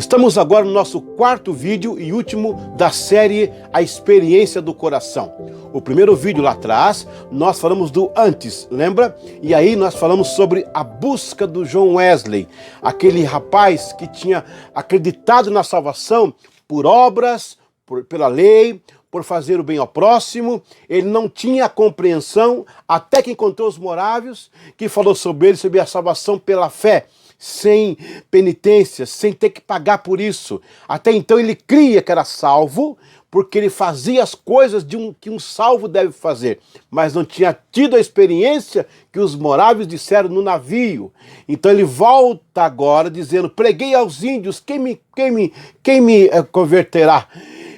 Estamos agora no nosso quarto vídeo e último da série A Experiência do Coração. O primeiro vídeo lá atrás, nós falamos do antes, lembra? E aí nós falamos sobre a busca do John Wesley, aquele rapaz que tinha acreditado na salvação por obras, pela lei, por fazer o bem ao próximo. Ele não tinha a compreensão, até que encontrou os morávios, que falou sobre ele, sobre a salvação pela fé, sem penitência, sem ter que pagar por isso. Até então ele cria que era salvo, porque ele fazia as coisas que um salvo deve fazer, mas não tinha tido a experiência que os morávios disseram no navio. Então ele volta agora dizendo: preguei aos índios, quem me converterá?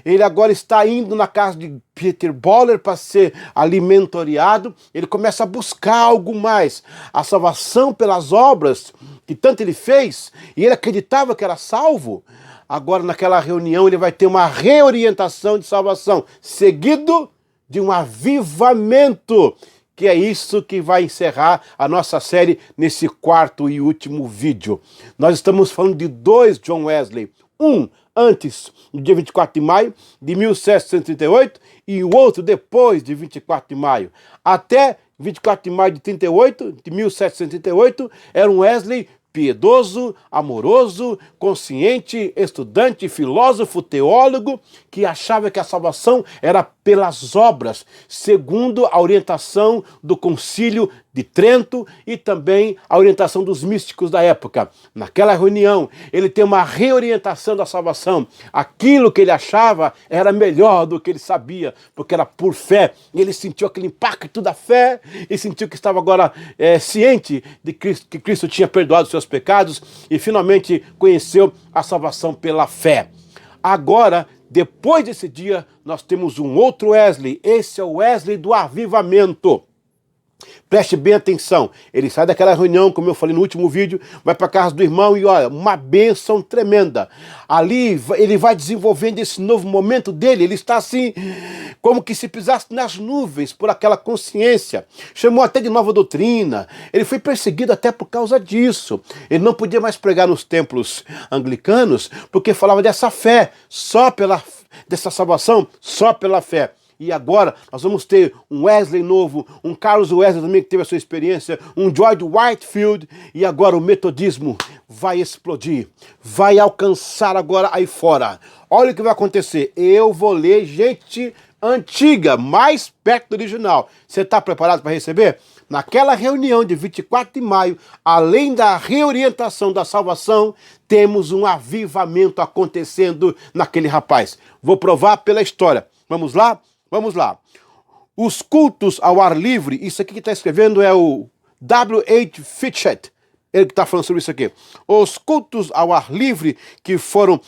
Ele agora está indo na casa de Peter Boller para ser ali mentoreado. Ele começa a buscar algo mais. A salvação pelas obras que tanto ele fez, e ele acreditava que era salvo. Agora naquela reunião ele vai ter uma reorientação de salvação, seguido de um avivamento, que é isso que vai encerrar a nossa série nesse quarto e último vídeo. Nós estamos falando de dois John Wesley. Um antes, no dia 24 de maio de 1738, e o outro depois de 24 de maio. Até 24 de maio de 1738, era um Wesley piedoso, amoroso, consciente, estudante, filósofo, teólogo, que achava que a salvação era pelas obras, segundo a orientação do Concílio de Trento e também a orientação dos místicos da época. Naquela reunião, ele tem uma reorientação da salvação. Aquilo que ele achava era melhor do que ele sabia, porque era por fé. Ele sentiu aquele impacto da fé e sentiu que estava agora ciente de Cristo, que Cristo tinha perdoado seus pecados e finalmente conheceu a salvação pela fé. Agora, depois desse dia, nós temos um outro Wesley. Esse é o Wesley do avivamento. Preste bem atenção, ele sai daquela reunião, como eu falei no último vídeo, vai para a casa do irmão e olha, uma bênção tremenda. Ali ele vai desenvolvendo esse novo momento dele, ele está assim, como que se pisasse nas nuvens por aquela consciência. Chamou até de nova doutrina, ele foi perseguido até por causa disso. Ele não podia mais pregar nos templos anglicanos, porque falava dessa fé, dessa salvação, só pela fé. E agora nós vamos ter um Wesley novo, um Carlos Wesley também que teve a sua experiência, um George Whitefield, e agora o metodismo vai explodir, vai alcançar agora aí fora. Olha o que vai acontecer, eu vou ler gente antiga, mais perto do original. Você está preparado para receber? Naquela reunião de 24 de maio, além da reorientação da salvação, temos um avivamento acontecendo naquele rapaz. Vou provar pela história. Vamos lá? Vamos lá. Os cultos ao ar livre, isso aqui que está escrevendo é o W.H. Fitchett, ele que está falando sobre isso aqui. Os cultos ao ar livre que foram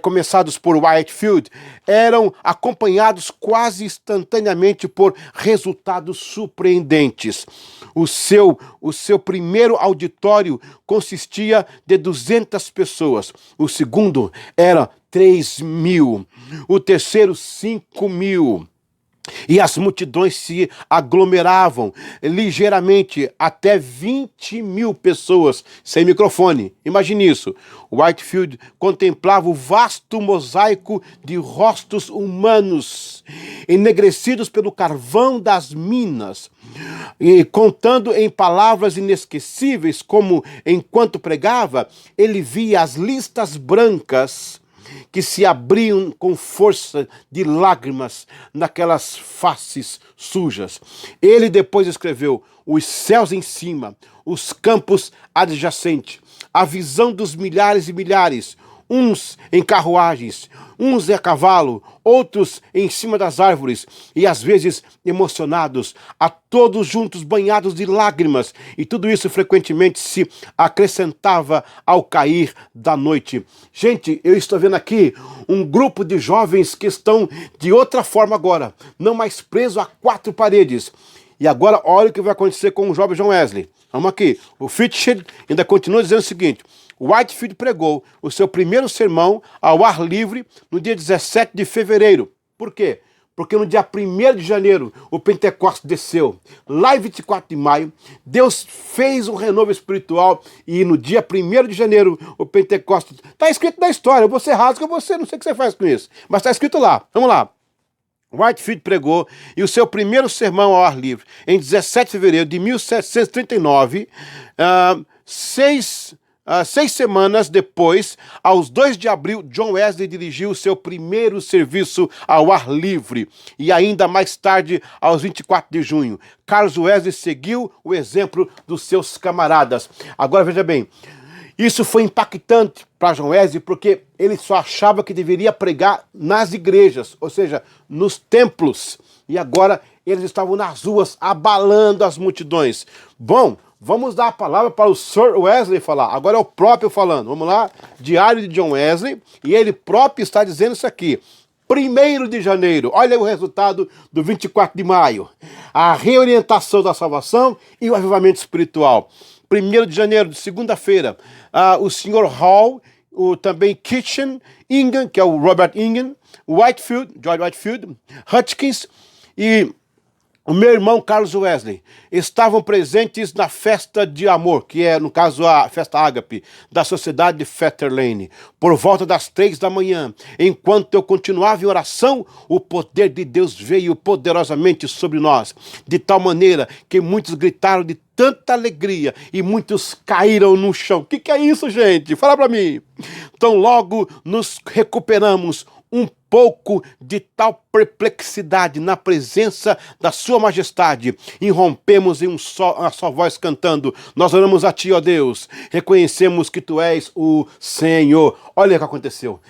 começados por Whitefield eram acompanhados quase instantaneamente por resultados surpreendentes. O seu primeiro auditório consistia de 200 pessoas. O segundo era 3.000. O terceiro, 5.000. E as multidões se aglomeravam ligeiramente, até 20.000 pessoas sem microfone. Imagine isso. Whitefield contemplava o vasto mosaico de rostos humanos, enegrecidos pelo carvão das minas, e contando em palavras inesquecíveis, como enquanto pregava, ele via as listas brancas que se abriam com força de lágrimas naquelas faces sujas. Ele depois escreveu: os céus em cima, os campos adjacentes, a visão dos milhares e milhares, uns em carruagens, uns a cavalo, outros em cima das árvores, e às vezes emocionados, a todos juntos banhados de lágrimas, e tudo isso frequentemente se acrescentava ao cair da noite. Gente, eu estou vendo aqui um grupo de jovens que estão de outra forma agora, não mais presos a quatro paredes. E agora olha o que vai acontecer com o jovem John Wesley. Vamos aqui, o Fitchett ainda continua dizendo o seguinte: Whitefield pregou o seu primeiro sermão ao ar livre no dia 17 de fevereiro. Por quê? porque no dia 1º de janeiro o Pentecostes desceu. Lá em 24 de maio, Deus fez um renovo espiritual e no dia 1º de janeiro o Pentecostes... Está escrito na história, você rasga, você não sei o que você faz com isso, mas está escrito lá. Vamos lá. Whitefield pregou e o seu primeiro sermão ao ar livre em 17 de fevereiro de 1739, seis semanas depois, aos 2 de abril, John Wesley dirigiu o seu primeiro serviço ao ar livre. E ainda mais tarde, aos 24 de junho, Carlos Wesley seguiu o exemplo dos seus camaradas. Agora veja bem, isso foi impactante para John Wesley porque ele só achava que deveria pregar nas igrejas, ou seja, nos templos. E agora eles estavam nas ruas abalando as multidões. Bom, vamos dar a palavra para o Sir Wesley falar. Agora é o próprio falando. Vamos lá, Diário de John Wesley, e ele próprio está dizendo isso aqui. 1º de janeiro, olha o resultado do 24 de maio. A reorientação da salvação e o avivamento espiritual. 1º de janeiro, de segunda-feira, o Sr. Hall, também Kitchen, Ingham, que é o Robert Ingham, Whitefield, George Whitefield, Hutchins e o meu irmão Carlos Wesley estavam presentes na festa de amor, que é, no caso, a festa ágape, da sociedade de Fetter Lane, por volta das 3 da manhã. Enquanto eu continuava em oração, o poder de Deus veio poderosamente sobre nós, de tal maneira que muitos gritaram de tanta alegria e muitos caíram no chão. O que é isso, gente? Fala para mim. Então logo nos recuperamos um pouco de tal perplexidade na presença da sua majestade e rompemos em uma só voz cantando: nós oramos a ti, ó Deus, reconhecemos que tu és o Senhor. Olha o que aconteceu.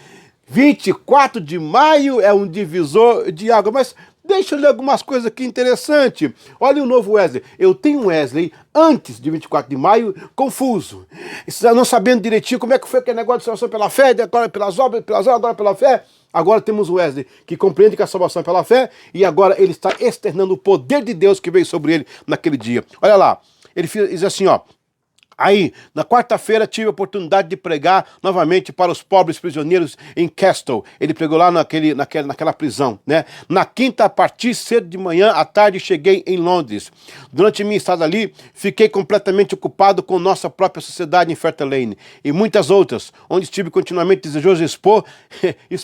24 de maio é um divisor de água, mas deixa eu ler algumas coisas aqui interessantes. Olha o novo Wesley. Eu tenho um Wesley antes de 24 de maio confuso, não sabendo direitinho como é que foi aquele negócio de salvação pela fé, agora pelas obras, agora pela fé. Agora temos o Wesley, que compreende que a salvação é pela fé, e agora ele está externando o poder de Deus que veio sobre ele naquele dia. Olha lá, ele diz assim, ó. Aí, na quarta-feira, tive a oportunidade de pregar novamente para os pobres prisioneiros em Castle. Ele pregou lá naquela prisão, né? Na quinta, parti cedo de manhã, à tarde cheguei em Londres. Durante minha estada ali, fiquei completamente ocupado com nossa própria sociedade em Fetter Lane e muitas outras, onde estive continuamente desejoso de expor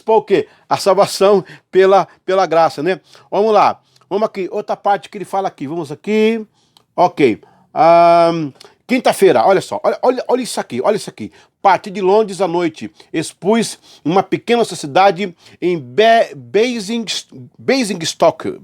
o quê? A salvação pela graça, né? Vamos lá, vamos aqui, outra parte que ele fala aqui, vamos aqui, ok. Quinta-feira, olha só, olha isso aqui, olha isso aqui. Parti de Londres à noite, expus uma pequena sociedade em Basingstoke,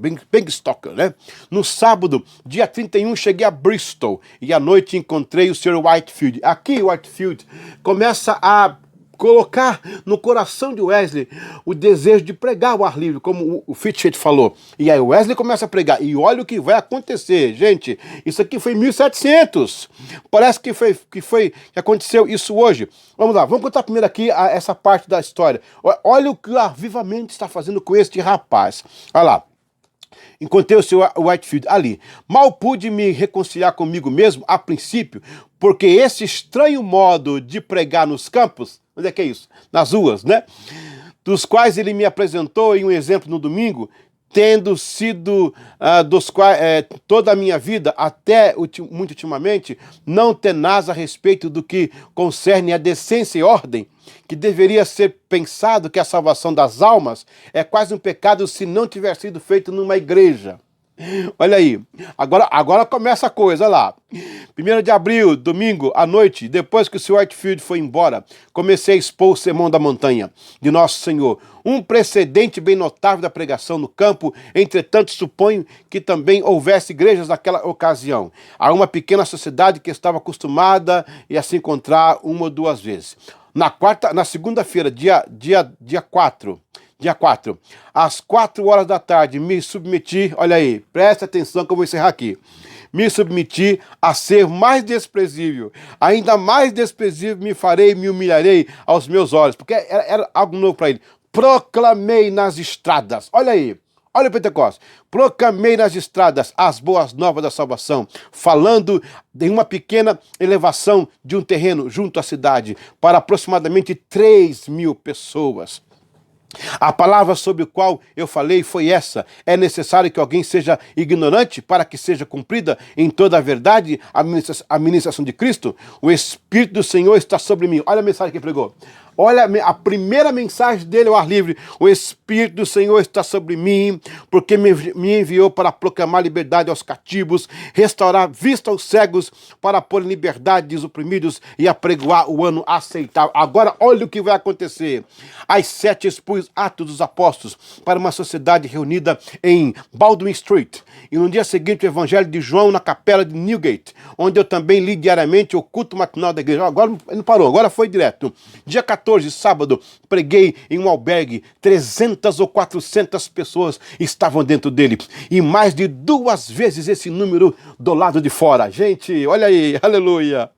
né? No sábado, dia 31, cheguei a Bristol e à noite encontrei o Sr. Whitefield. Aqui, Whitefield começa a colocar no coração de Wesley o desejo de pregar o ar livre, como o Fitchett falou. E aí Wesley começa a pregar. E olha o que vai acontecer, gente. Isso aqui foi em 1700. Parece que aconteceu isso hoje. Vamos lá, vamos contar primeiro aqui essa parte da história. Olha o que o avivamento está fazendo com este rapaz. Olha lá. Encontrei o Sr. Whitefield ali. Mal pude me reconciliar comigo mesmo a princípio, porque esse estranho modo de pregar nos campos, onde é que é isso? Nas ruas, né? Dos quais ele me apresentou em um exemplo no domingo, tendo sido toda a minha vida, até muito ultimamente, não tenaz a respeito do que concerne a decência e ordem, que deveria ser pensado que a salvação das almas é quase um pecado se não tiver sido feito numa igreja. Olha aí, agora começa a coisa, olha lá. 1º de abril, domingo, à noite, depois que o Sr. Whitefield foi embora, comecei a expor o Sermão da Montanha de Nosso Senhor, um precedente bem notável da pregação no campo. Entretanto, suponho que também houvesse igrejas naquela ocasião. Há uma pequena sociedade que estava acostumada a se encontrar uma ou duas vezes. Na segunda-feira, dia 4, às 4 horas da tarde, me submeti, olha aí, presta atenção que eu vou encerrar aqui. Me submeti a ser mais desprezível, ainda mais desprezível me humilharei aos meus olhos, porque era algo novo para ele. Proclamei nas estradas, olha aí, olha o Pentecostes, proclamei nas estradas as boas novas da salvação, falando de uma pequena elevação de um terreno junto à cidade, para aproximadamente 3.000 pessoas. A palavra sobre a qual eu falei foi essa: é necessário que alguém seja ignorante para que seja cumprida em toda a verdade a ministração de Cristo. O Espírito do Senhor está sobre mim. Olha a mensagem que ele pregou. Olha a primeira mensagem dele ao ar livre. O Espírito do Senhor está sobre mim, porque me enviou para proclamar liberdade aos cativos, restaurar vista aos cegos, para pôr em liberdade os oprimidos e apregoar o ano aceitável. Agora olha o que vai acontecer. Às 7 expus Atos dos Apóstolos para uma sociedade reunida em Baldwin Street. E no dia seguinte o Evangelho de João na capela de Newgate, onde eu também li diariamente o culto matinal da igreja. Agora ele não parou, agora foi direto. Dia 14, sábado, preguei em um albergue. 300 ou 400 pessoas estavam dentro dele. E mais de 2 vezes esse número do lado de fora. Gente, olha aí, aleluia.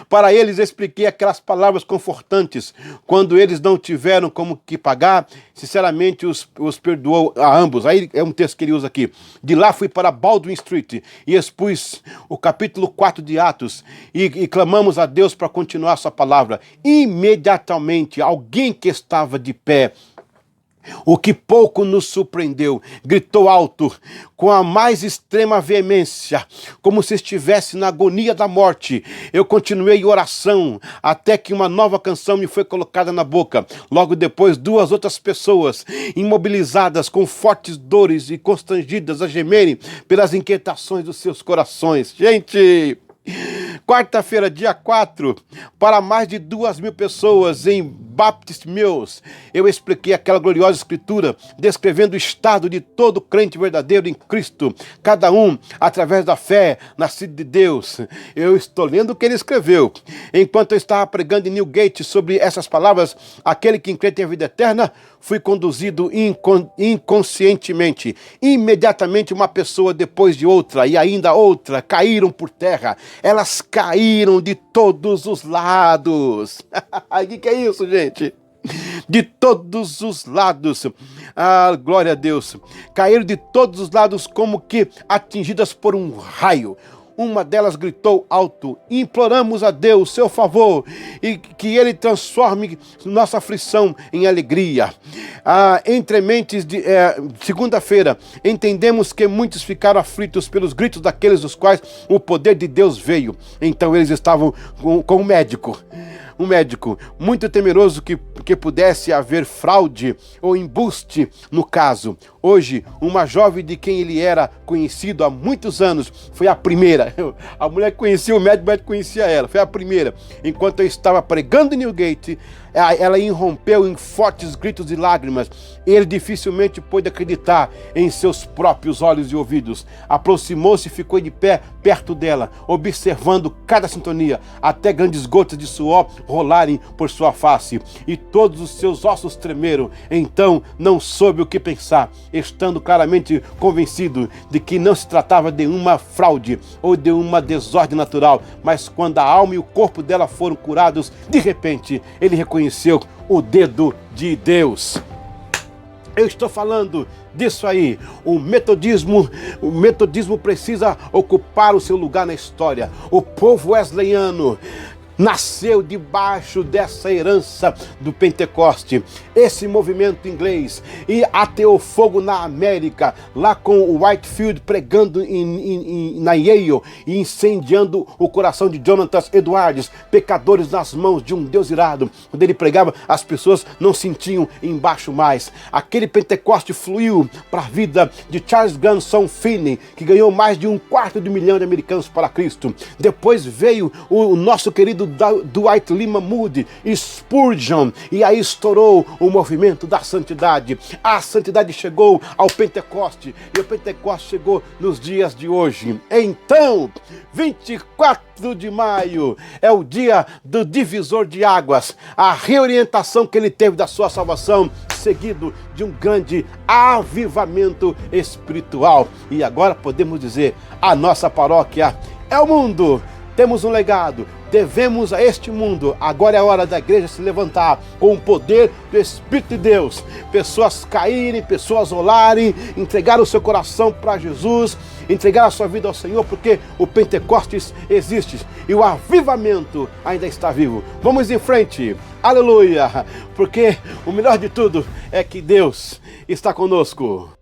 Para eles expliquei aquelas palavras confortantes. Quando eles não tiveram como que pagar, sinceramente os perdoou a ambos. Aí é um texto que ele usa aqui. De lá fui para Baldwin Street e expus o capítulo 4 de Atos e clamamos a Deus para continuar sua palavra. Imediatamente alguém que estava de pé, o que pouco nos surpreendeu, gritou alto, com a mais extrema veemência, como se estivesse na agonia da morte. Eu continuei oração, até que uma nova canção me foi colocada na boca. Logo depois, 2 outras pessoas, imobilizadas, com fortes dores e constrangidas a gemerem pelas inquietações dos seus corações. Gente, quarta-feira, dia 4, para mais de 2.000 pessoas em Baptist Mills, eu expliquei aquela gloriosa escritura, descrevendo o estado de todo crente verdadeiro em Cristo, cada um através da fé, nascido de Deus. Eu estou lendo o que ele escreveu. Enquanto eu estava pregando em Newgate sobre essas palavras, aquele que crê tem a vida eterna, fui conduzido inconscientemente. Imediatamente uma pessoa depois de outra e ainda outra caíram por terra. Elas caíram de todos os lados. O que é isso, gente? De todos os lados. Ah, glória a Deus. Caíram de todos os lados como que atingidas por um raio. Uma delas gritou alto: imploramos a Deus seu favor e que ele transforme nossa aflição em alegria. Entre mentes de segunda-feira, entendemos que muitos ficaram aflitos pelos gritos daqueles dos quais o poder de Deus veio. Então eles estavam com um médico muito temeroso que pudesse haver fraude ou embuste no caso. Hoje, uma jovem de quem ele era conhecido há muitos anos foi a primeira. A mulher conhecia o médico conhecia ela. Foi a primeira. Enquanto eu estava pregando em Newgate, ela irrompeu em fortes gritos e lágrimas. Ele dificilmente pôde acreditar em seus próprios olhos e ouvidos. Aproximou-se e ficou de pé perto dela, observando cada sintonia, até grandes gotas de suor rolarem por sua face. E todos os seus ossos tremeram. Então não soube o que pensar, estando claramente convencido de que não se tratava de uma fraude ou de uma desordem natural, mas quando a alma e o corpo dela foram curados, de repente ele reconheceu o dedo de Deus. Eu estou falando disso aí. O metodismo precisa ocupar o seu lugar na história. O povo wesleyano nasceu debaixo dessa herança do Pentecoste, esse movimento inglês, e ateou fogo na América, lá com o Whitefield pregando na Yale e incendiando o coração de Jonathan Edwards, pecadores nas mãos de um Deus irado. Quando ele pregava, as pessoas não sentiam embaixo mais. Aquele Pentecoste fluiu para a vida de Charles Gunson Finney, que ganhou mais de 250 mil americanos para Cristo. Depois veio o nosso querido Dwight Lyman Moody, Spurgeon, e aí estourou o movimento da santidade. A santidade chegou ao Pentecoste e o Pentecoste chegou nos dias de hoje. Então, 24 de maio é o dia do divisor de águas, a reorientação que ele teve da sua salvação, seguido de um grande avivamento espiritual. E agora podemos dizer, a nossa paróquia é o mundo. Temos um legado, devemos a este mundo. Agora é a hora da igreja se levantar com o poder do Espírito de Deus. Pessoas caírem, pessoas rolarem, entregar o seu coração para Jesus, entregar a sua vida ao Senhor, porque o Pentecostes existe e o avivamento ainda está vivo. Vamos em frente. Aleluia! Porque o melhor de tudo é que Deus está conosco.